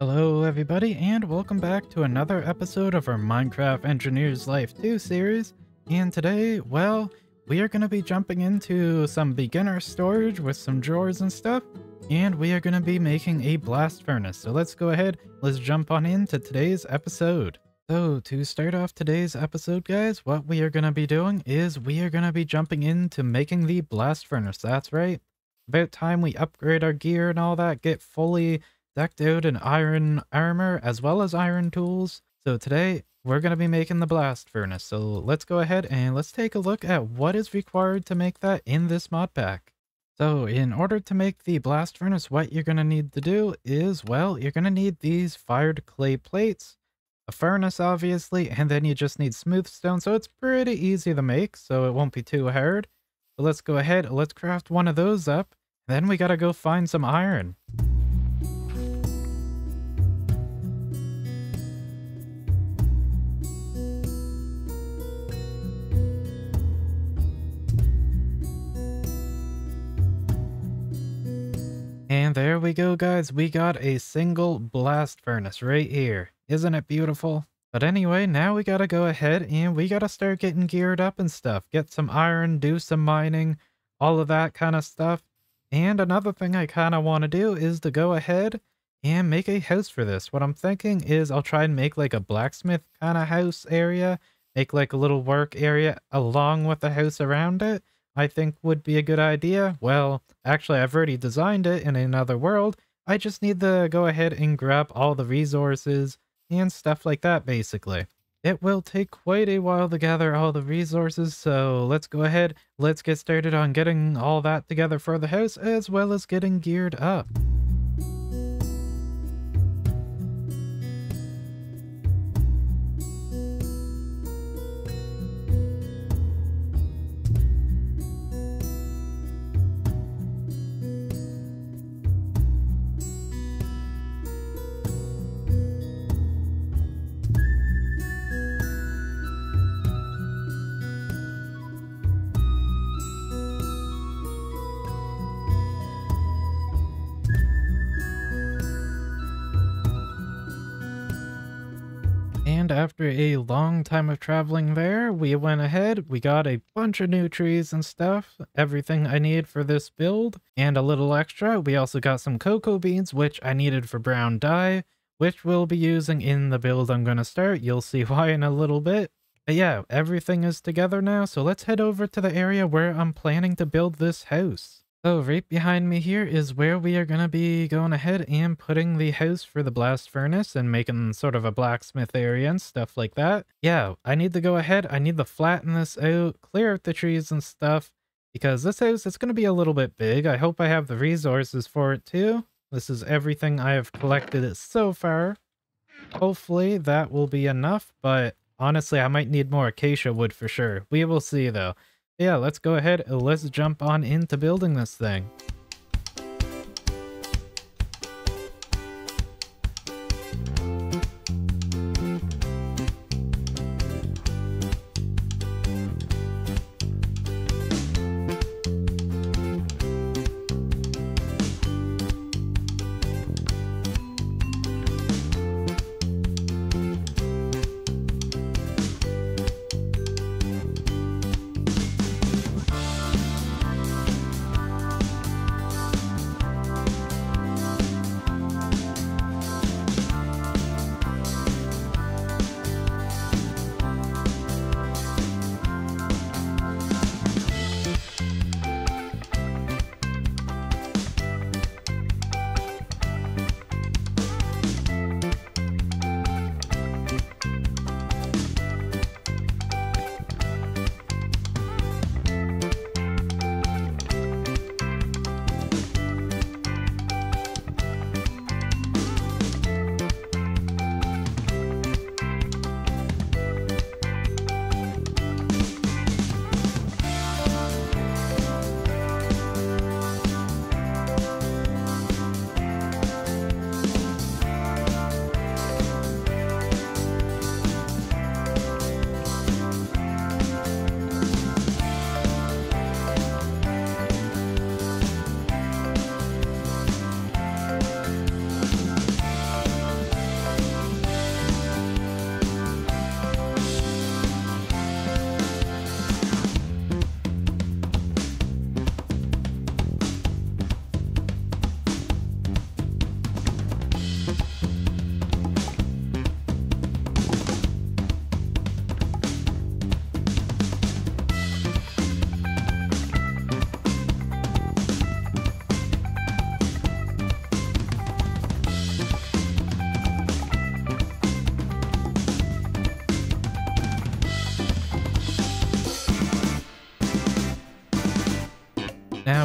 Hello everybody and welcome back to another episode of our Minecraft Engineer's Life 2 series. And today, well, we are going to be jumping into some beginner storage with some drawers and stuff. And we are going to be making a blast furnace. So let's go ahead, let's jump on into today's episode. So to start off today's episode, guys, what we are going to be doing is we are going to be jumping into making the blast furnace. That's right. About time we upgrade our gear and all that, get fully decked out in iron armor as well as iron tools. So today we're going to be making the blast furnace. So let's go ahead and let's take a look at what is required to make that in this mod pack. So in order to make the blast furnace, what you're going to need to do is, well, you're going to need these fired clay plates, a furnace obviously, and then you just need smooth stone. So it's pretty easy to make, so it won't be too hard. So let's go ahead, let's craft one of those up. Then we got to go find some iron. And there we go, guys. We got a single blast furnace right here. Isn't it beautiful? But anyway, now we gotta go ahead and we gotta start getting geared up and stuff. Get some iron, do some mining, all of that kind of stuff. And another thing I kind of want to do is to go ahead and make a house for this. What I'm thinking is I'll try and make like a blacksmith kind of house area. Make like a little work area along with the house around it. I think would be a good idea. Well, actually, I've already designed it in another world. I just need to go ahead and grab all the resources and stuff like that, basically. It will take quite a while to gather all the resources, so let's go ahead. Let's get started on getting all that together for the house, as well as getting geared up. And after a long time of traveling there, we went ahead, we got a bunch of new trees and stuff, everything I need for this build, and a little extra. We also got some cocoa beans, which I needed for brown dye, which we'll be using in the build I'm going to start. You'll see why in a little bit. But yeah, everything is together now, so let's head over to the area where I'm planning to build this house. So right behind me here is where we are going to be going ahead and putting the house for the blast furnace and making sort of a blacksmith area and stuff like that. Yeah, I need to go ahead. I need to flatten this out, clear out the trees and stuff, because this house is going to be a little bit big. I hope I have the resources for it too. This is everything I have collected so far. Hopefully that will be enough, but honestly, I might need more acacia wood for sure. We will see though. Yeah, let's go ahead and let's jump on into building this thing.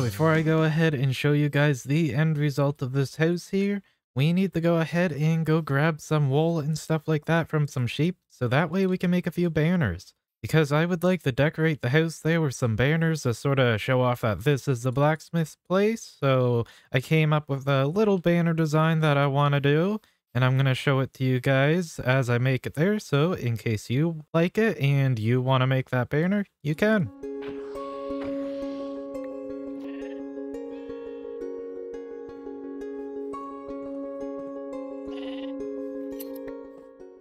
before I go ahead and show you guys the end result of this house here, we need to go ahead and go grab some wool and stuff like that from some sheep, so that way we can make a few banners. Because I would like to decorate the house there with some banners to sort of show off that this is the blacksmith's place, so I came up with a little banner design that I want to do, and I'm going to show it to you guys as I make it there, so in case you like it and you want to make that banner, you can.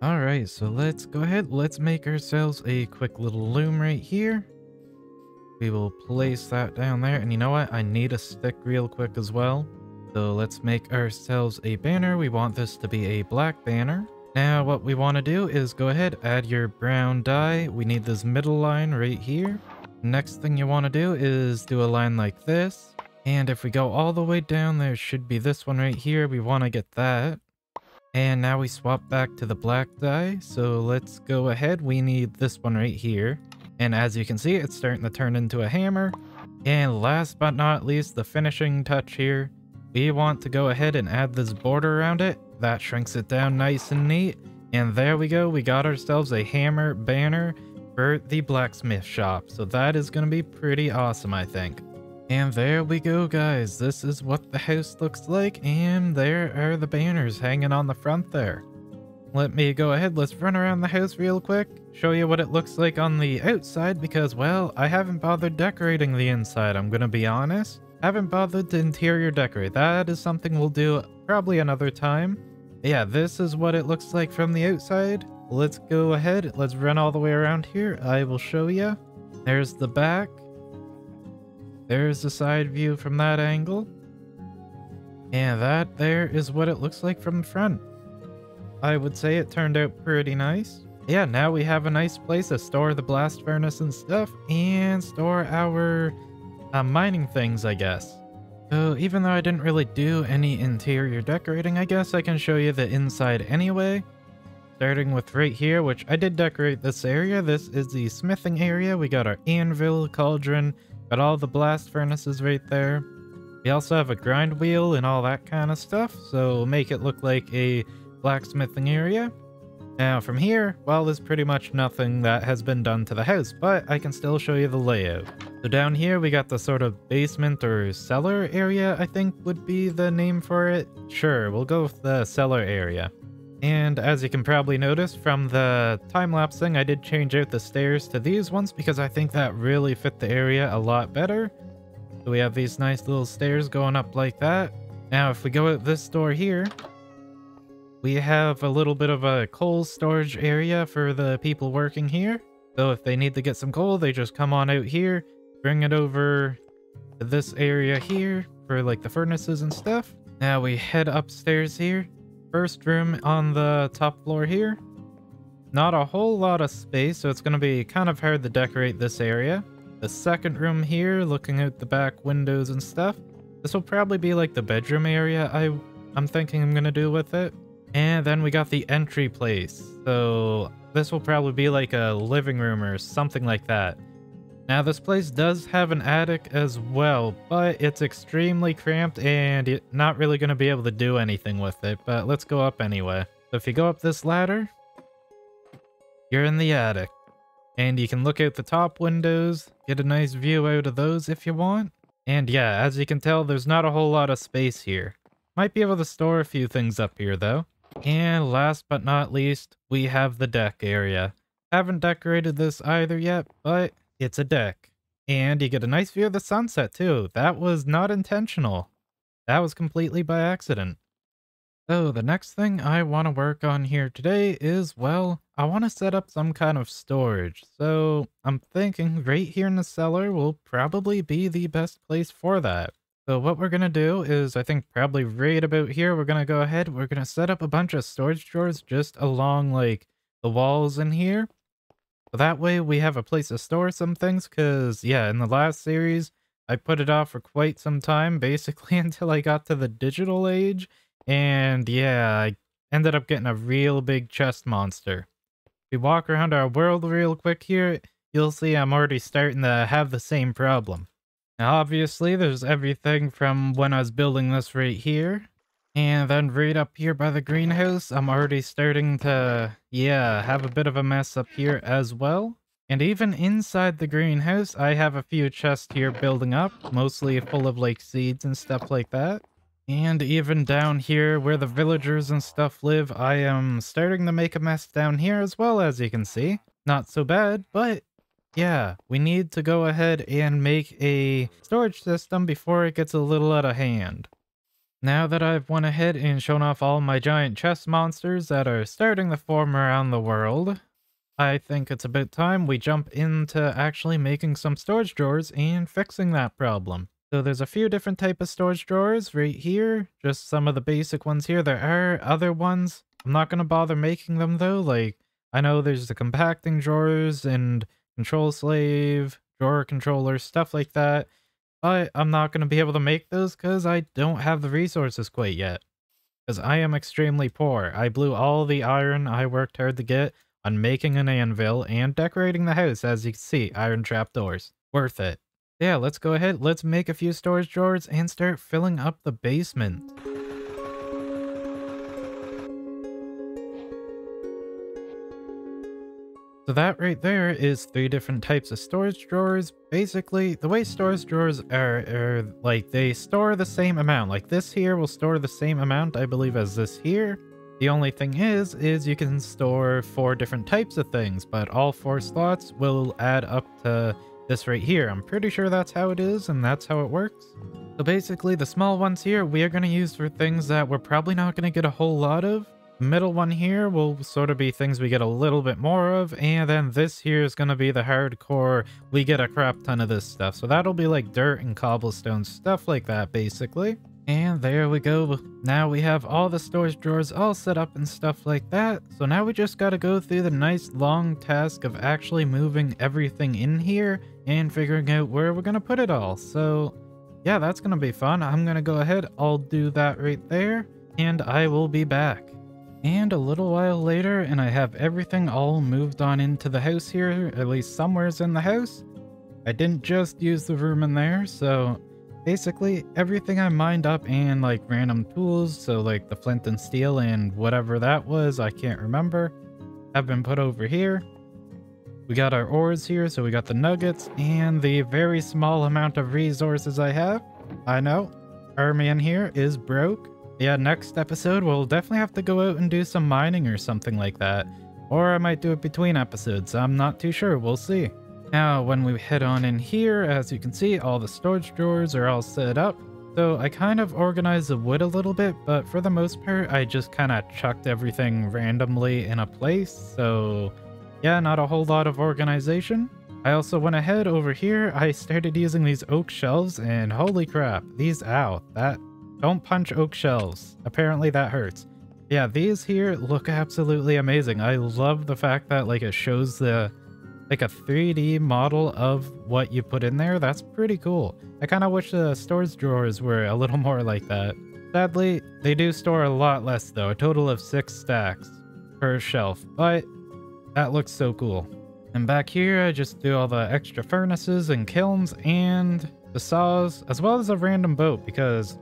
Alright, so let's go ahead, let's make ourselves a quick little loom right here. We will place that down there, and you know what, I need a stick real quick as well. So let's make ourselves a banner. We want this to be a black banner. Now what we want to do is go ahead, add your brown dye. We need this middle line right here. Next thing you want to do is do a line like this. And if we go all the way down, there should be this one right here. We want to get that. And now we swap back to the black dye, so let's go ahead. We need this one right here. And as you can see, it's starting to turn into a hammer. And last but not least, the finishing touch here. We want to go ahead and add this border around it. That shrinks it down nice and neat. And there we go, we got ourselves a hammer banner for the blacksmith shop. So that is going to be pretty awesome, I think. And there we go, guys. This is what the house looks like, and there are the banners hanging on the front there. Let me go ahead, let's run around the house real quick, show you what it looks like on the outside, because, well, I haven't bothered decorating the inside, I'm gonna be honest. Haven't bothered to interior decorate. That is something we'll do probably another time. Yeah, this is what it looks like from the outside. Let's go ahead, let's run all the way around here. I will show you. There's the back. There's the side view from that angle. And that there is what it looks like from the front. I would say it turned out pretty nice. Yeah, now we have a nice place to store the blast furnace and stuff, and store our mining things, I guess. So even though I didn't really do any interior decorating, I guess I can show you the inside anyway. Starting with right here, which I did decorate this area. This is the smithing area. We got our anvil, cauldron, got all the blast furnaces right there. We also have a grind wheel and all that kind of stuff, so make it look like a blacksmithing area. Now from here, well, there's pretty much nothing that has been done to the house, but I can still show you the layout. So down here we got the sort of basement or cellar area, I think would be the name for it. Sure, we'll go with the cellar area. And as you can probably notice from the time-lapse thing, I did change out the stairs to these ones because I think that really fit the area a lot better. So we have these nice little stairs going up like that. Now if we go out this door here, we have a little bit of a coal storage area for the people working here. So if they need to get some coal, they just come on out here, bring it over to this area here for like the furnaces and stuff. Now we head upstairs here. First room on the top floor here. Not a whole lot of space, so it's going to be kind of hard to decorate this area. The second room here, looking out the back windows and stuff. This will probably be like the bedroom area I'm thinking I'm going to do with it. And then we got the entry place. So this will probably be like a living room or something like that. Now this place does have an attic as well, but it's extremely cramped and you're not really going to be able to do anything with it, but let's go up anyway. So if you go up this ladder, you're in the attic. And you can look out the top windows, get a nice view out of those if you want. And yeah, as you can tell, there's not a whole lot of space here. Might be able to store a few things up here though. And last but not least, we have the deck area. Haven't decorated this either yet, but it's a deck. And you get a nice view of the sunset too. That was not intentional. That was completely by accident. So the next thing I want to work on here today is, well, I want to set up some kind of storage. So I'm thinking right here in the cellar will probably be the best place for that. So what we're going to do is, I think probably right about here, we're going to go ahead, we're going to set up a bunch of storage drawers just along like the walls in here. So that way we have a place to store some things, because yeah, in the last series, I put it off for quite some time, basically until I got to the digital age. And yeah, I ended up getting a real big chest monster. If we walk around our world real quick here, you'll see I'm already starting to have the same problem. Now, obviously, there's everything from when I was building this right here. And then right up here by the greenhouse, I'm already starting to, yeah, have a bit of a mess up here as well. And even inside the greenhouse, I have a few chests here building up, mostly full of like seeds and stuff like that. And even down here where the villagers and stuff live, I am starting to make a mess down here as well, as you can see. Not so bad, but yeah, we need to go ahead and make a storage system before it gets a little out of hand. Now that I've went ahead and shown off all my giant chest monsters that are starting to form around the world, I think it's about time we jump into actually making some storage drawers and fixing that problem. So there's a few different type of storage drawers right here, just some of the basic ones here. There are other ones. I'm not going to bother making them though. Like, I know there's the compacting drawers and control slave, drawer controller, stuff like that. But I'm not going to be able to make those because I don't have the resources quite yet. Because I am extremely poor. I blew all the iron I worked hard to get on making an anvil and decorating the house. As you can see, iron trapdoors. Worth it. Yeah, let's go ahead. Let's make a few storage drawers and start filling up the basement. So that right there is 3 different types of storage drawers. Basically, the way storage drawers are like they store the same amount. Like this here will store the same amount, I believe, as this here. The only thing is you can store 4 different types of things, but all 4 slots will add up to this right here. I'm pretty sure that's how it is, and that's how it works. So basically, the small ones here, we are going to use for things that we're probably not going to get a whole lot of. The middle one here will sort of be things we get a little bit more of, and then this here is going to be the hardcore, we get a crap ton of this stuff. So that'll be like dirt and cobblestone, stuff like that, basically. And there we go. Now we have all the storage drawers all set up and stuff like that. So now we just got to go through the nice long task of actually moving everything in here and figuring out where we're going to put it all. So yeah, that's going to be fun. I'm going to go ahead. I'll do that right there, and I will be back. And a little while later, and I have everything all moved on into the house here, at least somewhere's in the house. I didn't just use the room in there, so basically everything I mined up and like random tools, so like the flint and steel and whatever that was, I can't remember, have been put over here. We got our ores here, so we got the nuggets and the very small amount of resources I have. I know, Rman here is broke. Yeah, next episode we'll definitely have to go out and do some mining or something like that. Or I might do it between episodes, I'm not too sure, we'll see. Now, when we head on in here, as you can see, all the storage drawers are all set up. So I kind of organized the wood a little bit, but for the most part, I just kind of chucked everything randomly in a place. So yeah, not a whole lot of organization. I also went ahead over here, I started using these oak shelves, and holy crap, these, ow, don't punch oak shelves. Apparently that hurts. Yeah, these here look absolutely amazing. I love the fact that like it shows the like a 3D model of what you put in there. That's pretty cool. I kind of wish the storage drawers were a little more like that. Sadly, they do store a lot less though, a total of 6 stacks per shelf, but that looks so cool. And back here, I just do all the extra furnaces and kilns and the saws, as well as a random boat, because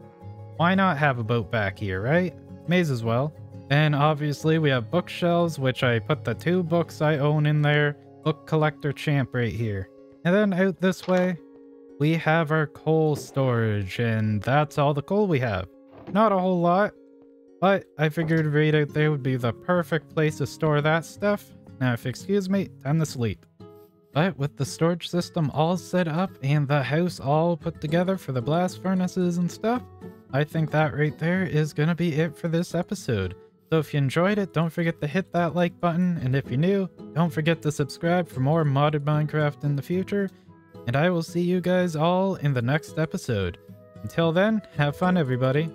why not have a boat back here, right? May as well. And obviously we have bookshelves, which I put the 2 books I own in there. Book collector champ right here. And then out this way, we have our coal storage, and that's all the coal we have. Not a whole lot, but I figured right out there would be the perfect place to store that stuff. Now if you excuse me, time to sleep. But with the storage system all set up and the house all put together for the blast furnaces and stuff, I think that right there is gonna be it for this episode. So if you enjoyed it, don't forget to hit that like button, and if you're new, don't forget to subscribe for more modded Minecraft in the future, and I will see you guys all in the next episode. Until then, have fun everybody.